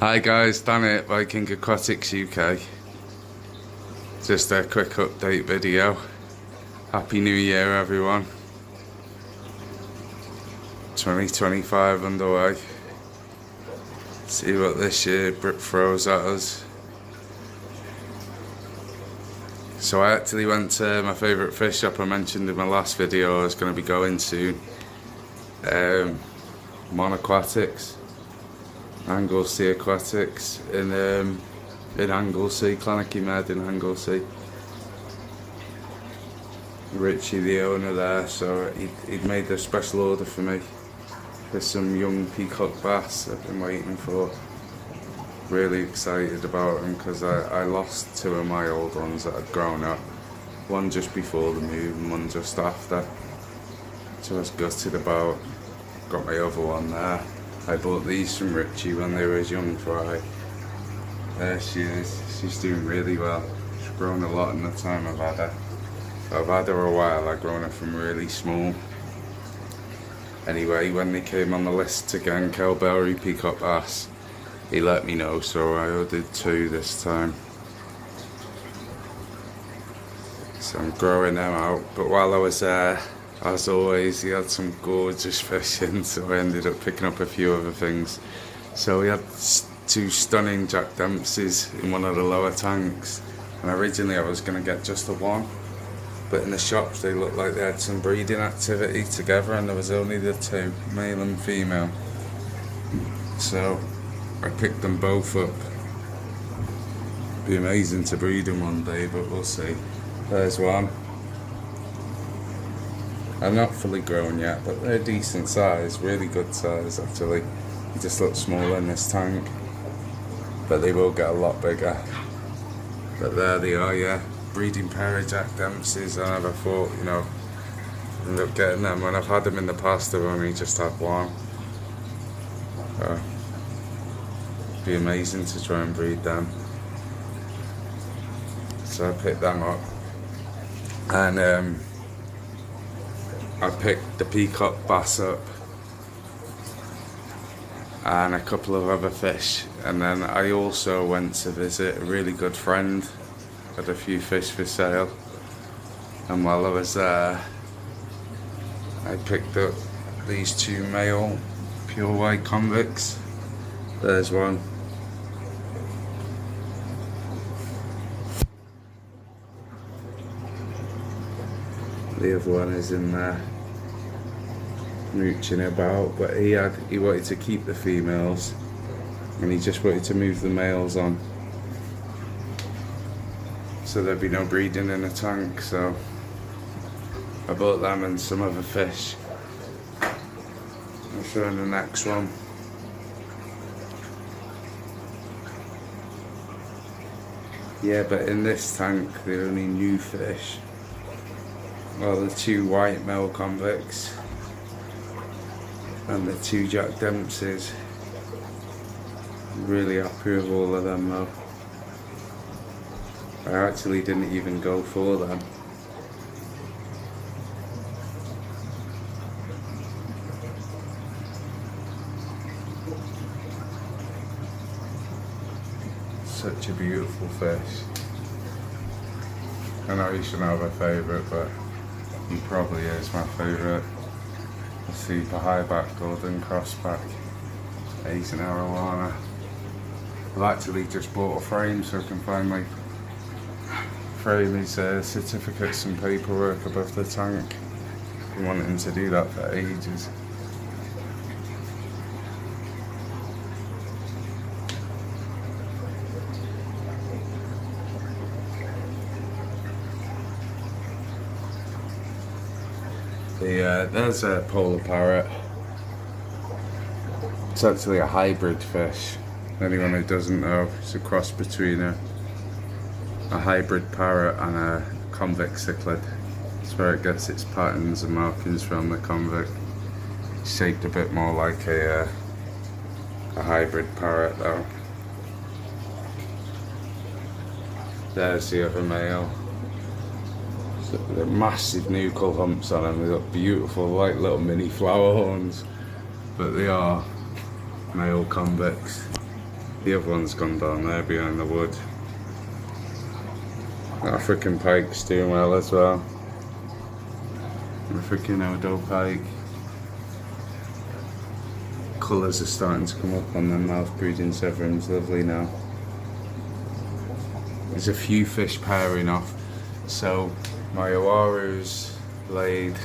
Hi guys, Dan at Viking Aquatics UK. Just a quick update video. Happy New Year everyone. 2025 underway. See what this year throws at us. So I actually went to my favourite fish shop I mentioned in my last video. I was going to be going soon. Aquatics. Anglesey Aquatics in Anglesey, Clannicky Med in Anglesey. Richie, the owner there, so he'd made a special order for me for some young peacock bass I've been waiting for. Really excited about them because I lost two of my old ones that had grown up. One just before the move and one just after. So I was gutted about. Got my other one there. I bought these from Richie when they were as young fry. There she is. She's doing really well. She's grown a lot in the time I've had her. I've had her a while. I've grown her from really small. Anyway, when they came on the list to get Kelberry peacock bass, he let me know, so I ordered two this time. So I'm growing them out. But while I was there, as always, he had some gorgeous fish in, so I ended up picking up a few other things. So we had two stunning Jack Dempseys in one of the lower tanks, and originally I was going to get just the one, but in the shops they looked like they had some breeding activity together and there was only the two, male and female. So I picked them both up. Be amazing to breed them one day, but we'll see. There's one. They're not fully grown yet, but they're decent size, really good size actually. They just look smaller in this tank, but they will get a lot bigger. But there they are, yeah. Breeding pair of Jack Dempseys. I never thought, end up getting them. When I've had them in the past, I've only just had one. It'd be amazing to try and breed them. So I picked them up. And I picked the peacock bass up and a couple of other fish, and then I also went to visit a really good friend, had a few fish for sale, and while I was there I picked up these two male pure white convicts. There's one. The other one is in there mooching about, but he wanted to keep the females and he just wanted to move the males on so there'd be no breeding in the tank. So I bought them and some other fish. I'll show you the next one. Yeah, but in this tank they're only new fish. Well, the two white male convicts and the two Jack Dempseys. Really happy with all of them though. I actually didn't even go for them. Such a beautiful fish. I know you shouldn't have a favourite, but he probably is my favourite. The super high back golden crossback, Asian arowana. I've actually just bought a frame so I can finally frame his certificates and paperwork above the tank. I've been wanting to do that for ages. There's a polar parrot. It's actually a hybrid fish. Anyone who doesn't know, it's a cross between a hybrid parrot and a convict cichlid. That's where it gets its patterns and markings from, the convict. It's shaped a bit more like a hybrid parrot though. There's the other male. They're massive nuchal humps on them. They've got beautiful, like little mini flower horns, but they are male convicts. The other one's gone down there behind the wood. African pike's doing well as well. African Odo pike. Colours are starting to come up on the mouth breeding severums, lovely now. There's a few fish pairing off. So my Oaru's laid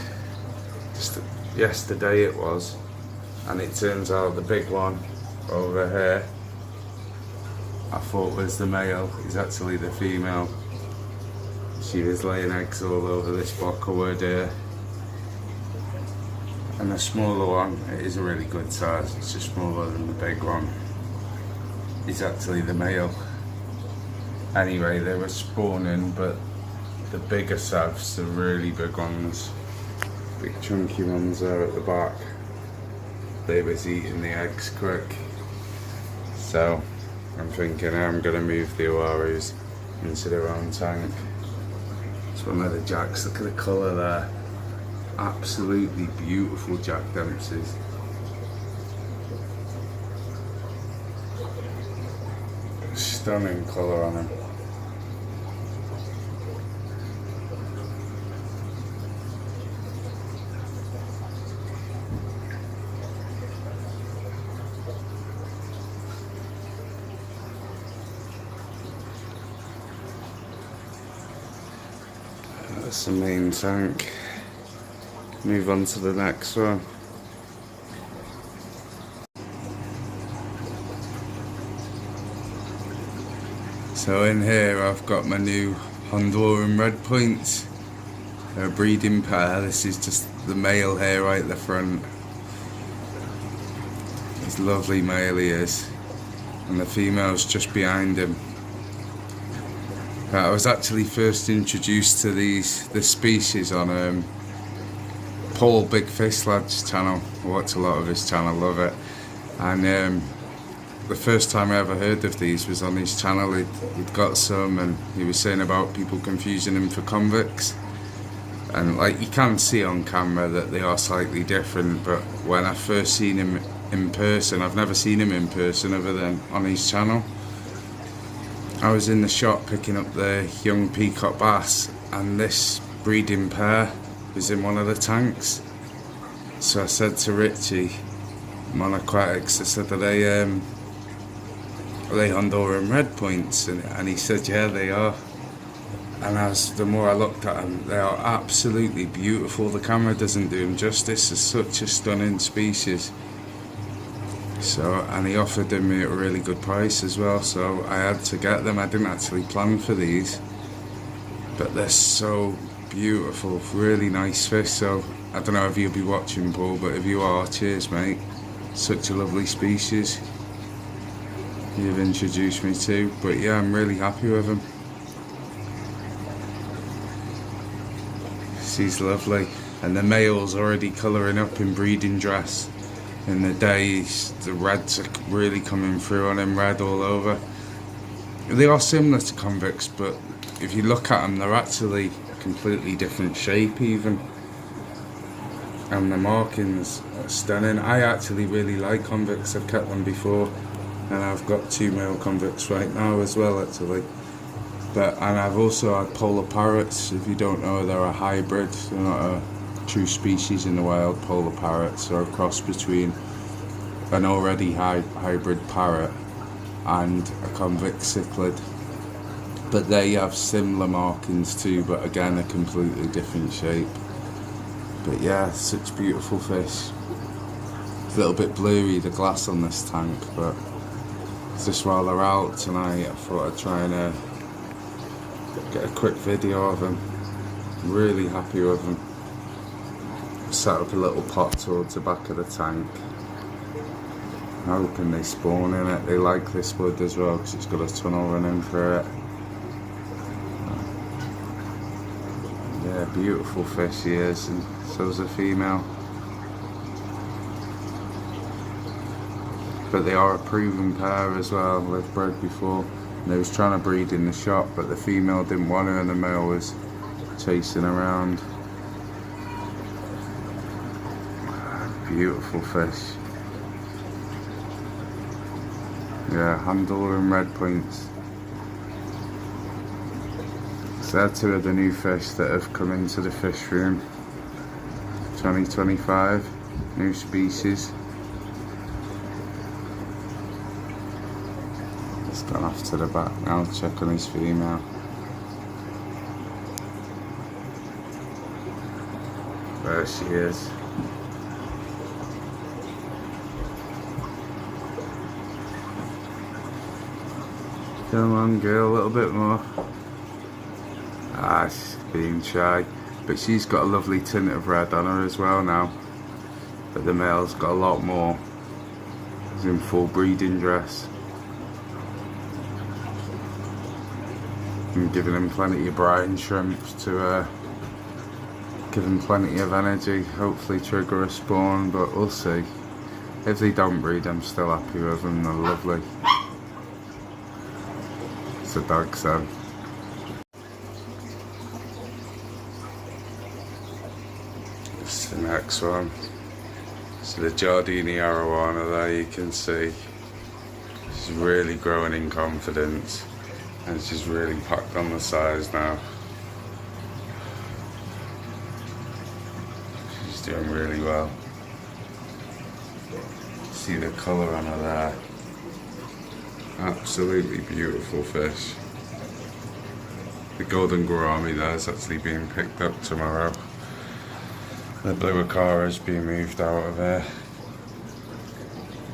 just yesterday it was, and it turns out the big one over here I thought was the male is actually the female. She was laying eggs all over this block of wood here. And the smaller one, it is a really good size, it's just smaller than the big one, is actually the male. Anyway, they were spawning, but the bigger savs, the really big ones, big chunky ones there at the back, they was eating the eggs quick. So I'm thinking I'm going to move the Oarus into their own tank. It's one of the jacks, look at the colour there. Absolutely beautiful Jack Dempseys. Stunning colour on him. That's the main tank. Move on to the next one. So in here I've got my new Honduran Red Points. They're a breeding pair. This is just the male here right at the front. He's a lovely male he is. And the female's just behind him. I was actually first introduced to this species on Paul Big Fish Lad's channel. I watch a lot of his channel, love it. And the first time I ever heard of these was on his channel. He'd got some, and he was saying about people confusing them for convicts. And like, you can see on camera that they are slightly different, but when I first seen him in person, I've never seen him in person other than on his channel. I was in the shop picking up the young peacock bass, and this breeding pair was in one of the tanks. So I said to Richie, Monoquatics, I said, are they Honduran Red Points? And he said, yeah, they are. And the more I looked at them, they are absolutely beautiful. The camera doesn't do them justice. It's such a stunning species. So, and he offered them me at a really good price as well, so I had to get them. I didn't actually plan for these, but they're so beautiful, really nice fish. So I don't know if you'll be watching, Paul, but if you are, cheers mate. Such a lovely species you've introduced me to. But yeah, I'm really happy with them. She's lovely, and the male's already colouring up in breeding dress. In the days, the reds are really coming through on him, red all over. They are similar to convicts, but if you look at them, they're actually a completely different shape even. And the markings are stunning. I actually really like convicts. I've kept them before, and I've got 2 male convicts right now as well actually. And I've also had polar parrots. If you don't know, they're a hybrid. They're not a true species in the wild. Polar parrots are a cross between an already hybrid parrot and a convict cichlid, but they have similar markings too, but again a completely different shape. But yeah, such beautiful fish. It's a little bit blurry, the glass on this tank, but just while they're out tonight I thought I'd try and get a quick video of them. Really happy with them. Set up a little pot towards the back of the tank, hoping they spawn in it. They like this wood as well because it's got a tunnel running through it. Yeah, beautiful fish he is, and so's the female. But they are a proven pair as well. They've bred before. And they was trying to breed in the shop, but the female didn't want her and the male was chasing around. Beautiful fish. Yeah, Honduran Red Points. So they're two of the new fish that have come into the fish room 2025, new species. He's gone off to the back now, check on his female. There she is. Come on girl, a little bit more. Ah, she's being shy. But she's got a lovely tint of red on her as well now. But the male's got a lot more. He's in full breeding dress. I'm giving him plenty of brine shrimp to give him plenty of energy, hopefully trigger a spawn, but we'll see. If they don't breed, I'm still happy with them, they're lovely. It's a dog, so. This is the next one. So the Jardini arowana there, you can see. She's really growing in confidence. And she's really packed on the size now. She's doing really well. See the colour on her there. Absolutely beautiful fish. The golden gourami there is actually being picked up tomorrow. The blue acara is being moved out of here.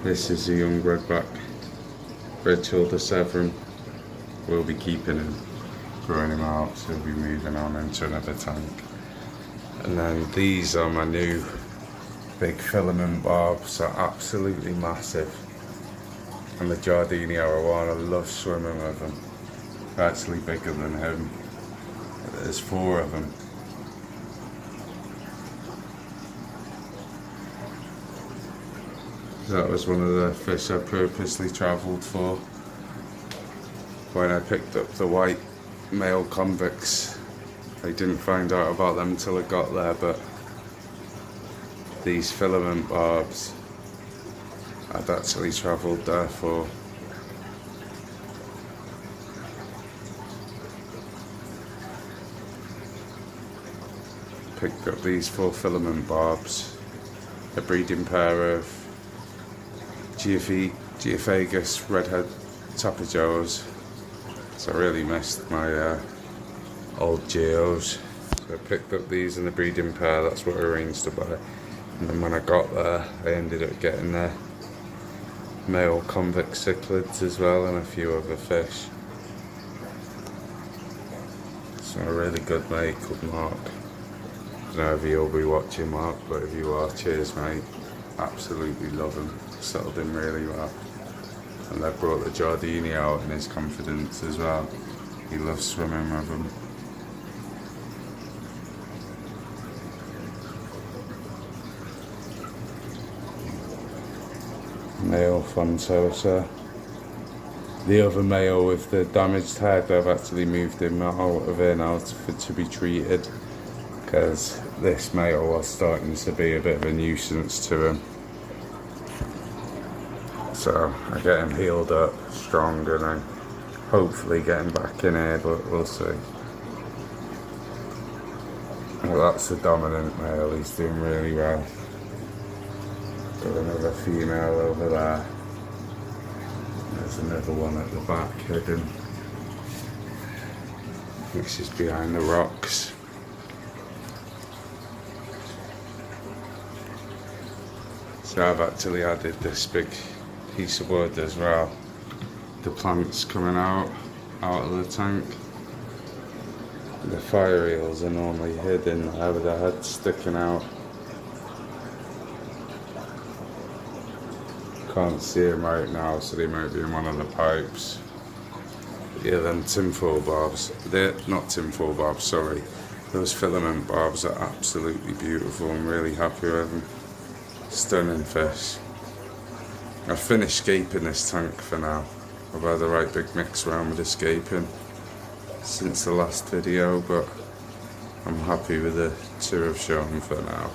This is a young redback, red-shouldered Severn. We'll be keeping him, growing him out, so we'll be moving on into another tank. And then these are my new big filament barbs, they're absolutely massive. And the Jardini arowana, love swimming with them. They're actually bigger than him. There's 4 of them. That was one of the fish I purposely travelled for. When I picked up the white male convicts, I didn't find out about them until I got there, but these filament barbs I'd actually travelled there for. Picked up these 4 filament barbs, a breeding pair of Geophagus redhead tapajos. So I really missed my old geos. So I picked up these in the breeding pair, that's what I arranged to buy. And then when I got there, I ended up getting the male convict cichlids as well and a few other fish. So a really good mate called Mark. I don't know if you'll be watching, Mark, but if you are, cheers mate. Absolutely love him, settled in really well. And I brought the Jardini out in his confidence as well. He loves swimming with them. Male Fontosa. The other male with the damaged head, I've actually moved him out of here now to be treated, because this male was starting to be a bit of a nuisance to him. So I get him healed up, strong, and I hopefully get him back in here, but we'll see. Well, that's the dominant male, he's doing really well. Got another female over there. There's another one at the back hidden, which is behind the rocks. So I've actually added this big piece of wood as well. The plants coming out of the tank. The fire eels are normally hidden there with their heads sticking out. Can't see them right now, so they might be in one of the pipes. Yeah, then tinfoil barbs. They're not tinfoil barbs, sorry. Those filament barbs are absolutely beautiful. I'm really happy with them. Stunning fish. I've finished escaping this tank for now. I've had a right big mix around with escaping since the last video, but I'm happy with the 2 I've shown for now.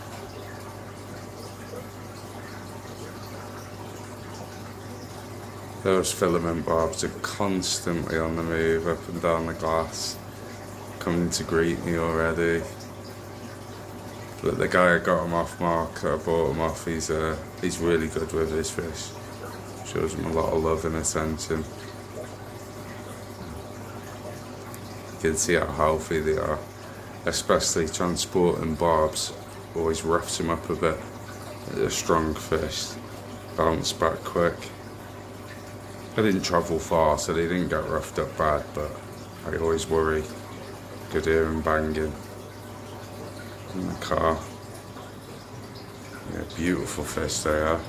Those filament barbs are constantly on the move up and down the glass, coming to greet me already. But the guy I got him off Mark, I bought him off, he's really good with his fish. Shows him a lot of love and attention. You can see how healthy they are. Especially transporting barbs always roughs him up a bit. They're a strong fish, bounce back quick. I didn't travel far, so they didn't get roughed up bad, but I always worry. Could hear him banging in the car. Yeah, beautiful fish they are.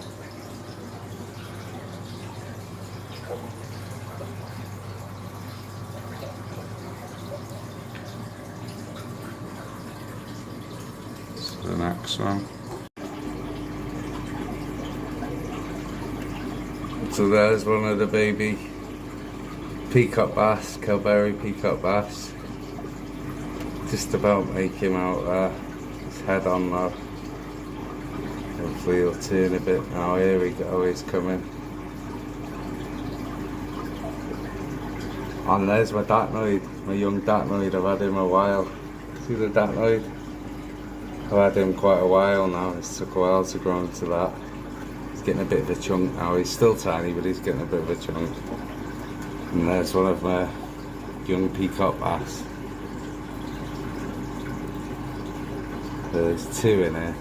So the next one. So there's one of the baby peacock bass, Kelberry peacock bass. Just about make him out there. His head on low. Hopefully he'll turn a bit now. Here we go, he's coming. And there's my datnoid, my young datnoid. I've had him a while. See the datnoid? I've had him quite a while now. It took a while to grow into that. He's getting a bit of a chunk now. He's still tiny, but he's getting a bit of a chunk. And there's one of my young peacock bass. There's two in here.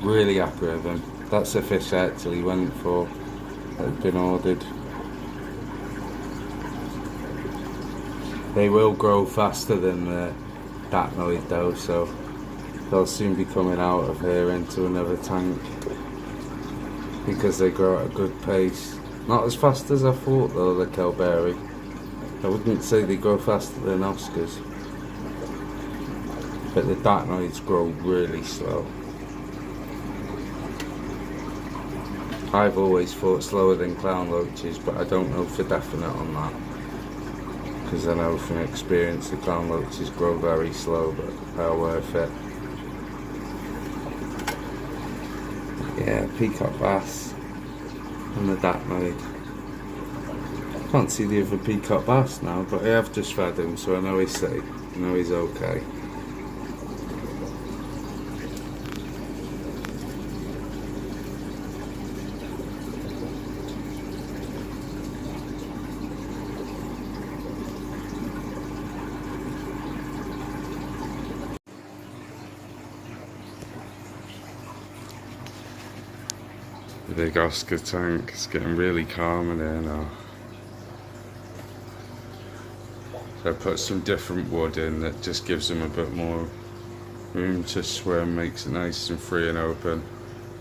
Really happy with them. That's the fish I actually went for. That had been ordered. They will grow faster than the datnoid though, so they'll soon be coming out of here into another tank. Because they grow at a good pace. Not as fast as I thought though, the Kelberry. I wouldn't say they grow faster than Oscars. But the datnoids grow really slow. I've always thought slower than clown loaches, but I don't know for definite on that. Because I know from experience the clown loaches grow very slow, but they're worth it. Yeah, peacock bass and the datnoid. Can't see the other peacock bass now, but I have just fed him, so I know he's safe. I know he's okay. The big Oscar tank is getting really calm in here now. So I put some different wood in that just gives them a bit more room to swim, makes it nice and free and open.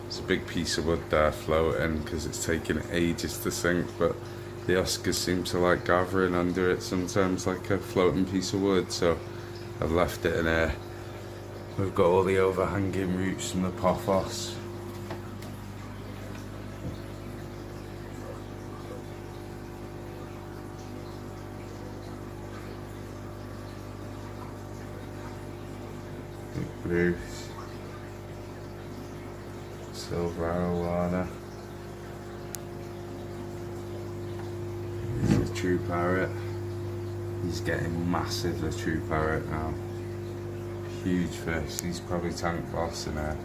There's a big piece of wood there floating because it's taking ages to sink, but the Oscars seem to like gathering under it sometimes like a floating piece of wood, so I've left it in here. We've got all the overhanging roots from the pothos. Bruce, silver arowana. Here's a true parrot. He's getting massive, the true parrot now. Huge fish. He's probably tank boss in there.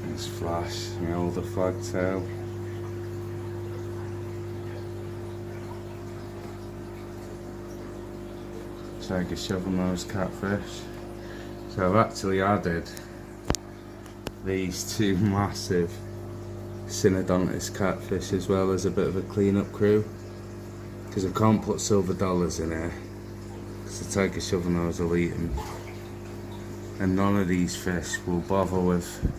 There's Flash, my older flagtail. Like a shovel-nosed catfish. So I've actually added these two massive synadontis catfish as well as a bit of a clean-up crew, because I can't put silver dollars in here because the tiger shovel-nose will eat them, and none of these fish will bother with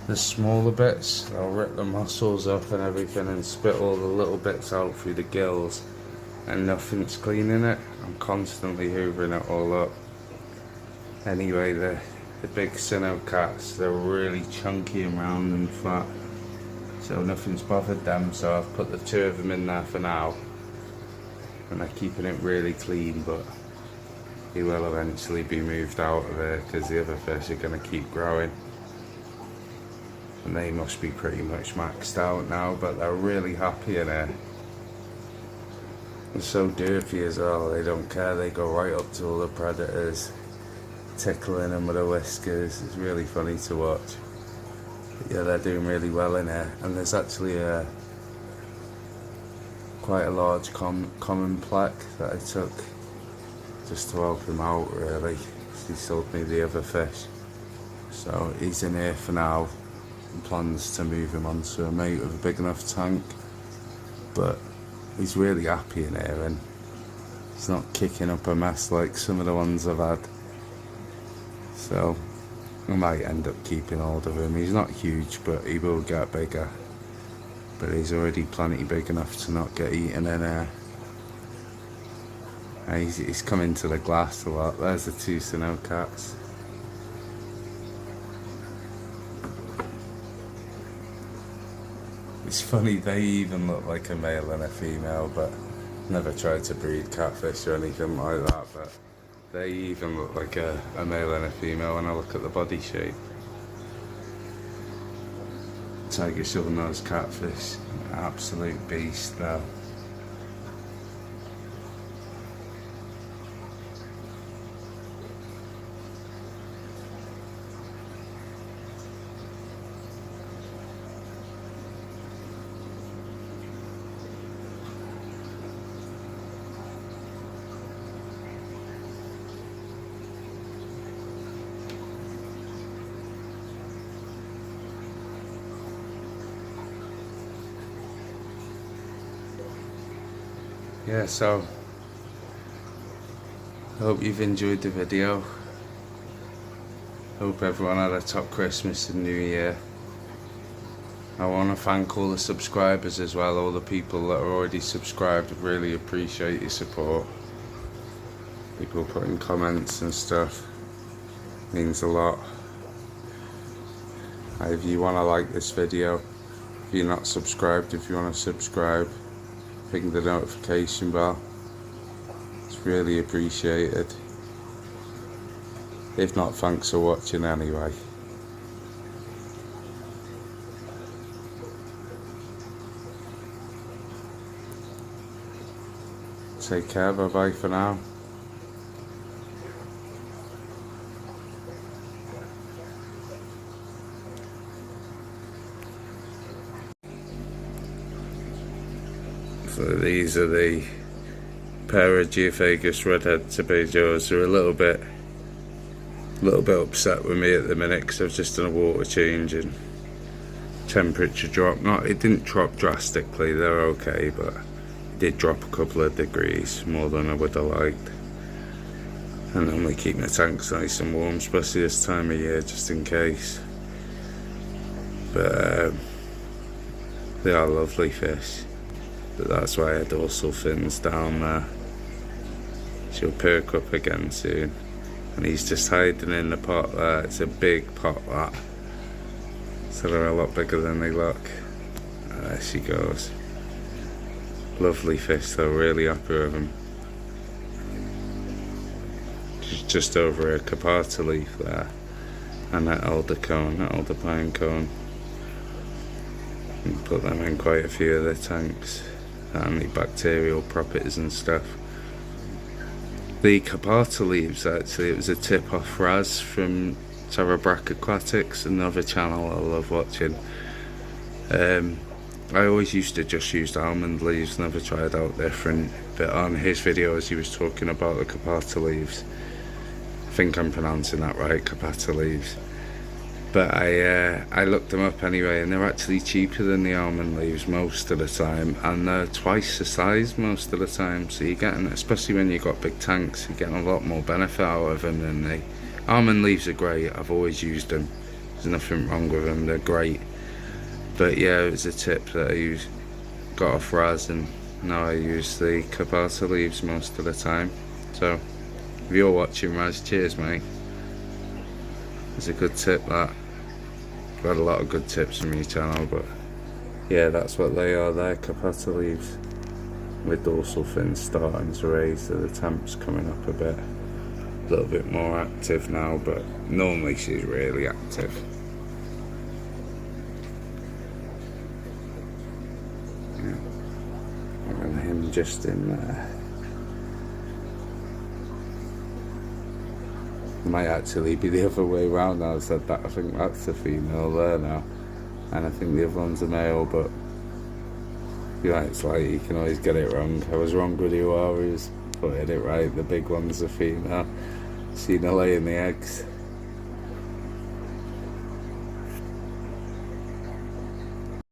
the smaller bits. They'll rip the muscles up and everything and spit all the little bits out through the gills, and nothing's cleaning it. I'm constantly hoovering it all up. Anyway, the big Sino cats, they're really chunky and round and fat, so nothing's bothered them, so I've put the two of them in there for now, and they're keeping it really clean, but he will eventually be moved out of there because the other fish are going to keep growing. and they must be pretty much maxed out now, but they're really happy in here. They're so derpy as well, they don't care, they go right up to all the predators, tickling them with their whiskers. It's really funny to watch. But yeah, they're doing really well in here, and there's actually quite a large common plaque that I took just to help him out, really. He sold me the other fish, so he's in here for now, and plans to move him onto a mate with a big enough tank. But he's really happy in here, and he's not kicking up a mess like some of the ones I've had. So I might end up keeping hold of him. He's not huge, but he will get bigger. But he's already plenty big enough to not get eaten in here. He's come into the glass a lot. There's the two cats. It's funny, they even look like a male and a female, but never tried to breed catfish or anything like that, but they even look like a male and a female when I look at the body shape. Tiger shovel-nosed catfish, absolute beast though. Yeah, so I hope you've enjoyed the video. Hope everyone had a top Christmas and New Year. I want to thank all the subscribers as well, all the people that are already subscribed. Really appreciate your support. People putting comments and stuff means a lot. If you want to like this video, if you're not subscribed, if you want to subscribe, ring the notification bell. It's really appreciated. If not, thanks for watching anyway. Take care, bye bye for now. So these are the pair of Geophagus redhead tapajos. They're a little bit upset with me at the minute because I've just done a water change and temperature drop. It didn't drop drastically, they're okay, but it did drop a couple of degrees more than I would have liked. I normally keep my tanks nice and warm, especially this time of year, just in case. But they are lovely fish. But that's why her dorsal fin's down there. She'll perk up again soon. And he's just hiding in the pot there. It's a big pot, that. So they're a lot bigger than they look. There she goes. Lovely fish though, really happy with them. She's just over a capata leaf there. And that elder pine cone. And put them in quite a few of their tanks. Antibacterial properties and stuff. The capata leaves, actually, it was a tip off Raz from Terrabrac Aquatics, another channel I love watching. I always used to just use almond leaves, never tried out different, but on his videos he was talking about the capata leaves. I think I'm pronouncing that right, capata leaves. But I looked them up anyway, and they're actually cheaper than the almond leaves most of the time, and they're twice the size most of the time. So you're getting, especially when you've got big tanks, you're getting a lot more benefit out of them than the almond leaves are great. I've always used them. There's nothing wrong with them. They're great. But yeah, it was a tip that I got off Raz, and now I use the capata leaves most of the time. So if you're watching, Raz, cheers, mate. It's a good tip, that. I've had a lot of good tips from your channel, but yeah, that's what they are. They're capata leaves with dorsal fins starting to raise, so the temp's coming up a bit. A little bit more active now, but normally she's really active. just in it might actually be the other way around now. I said that, I think that's the female there now, and I think the other one's a male, but you know, it's like you can always get it wrong. I was wrong with you always, putting it right. The big one's a female. Seen her laying the eggs.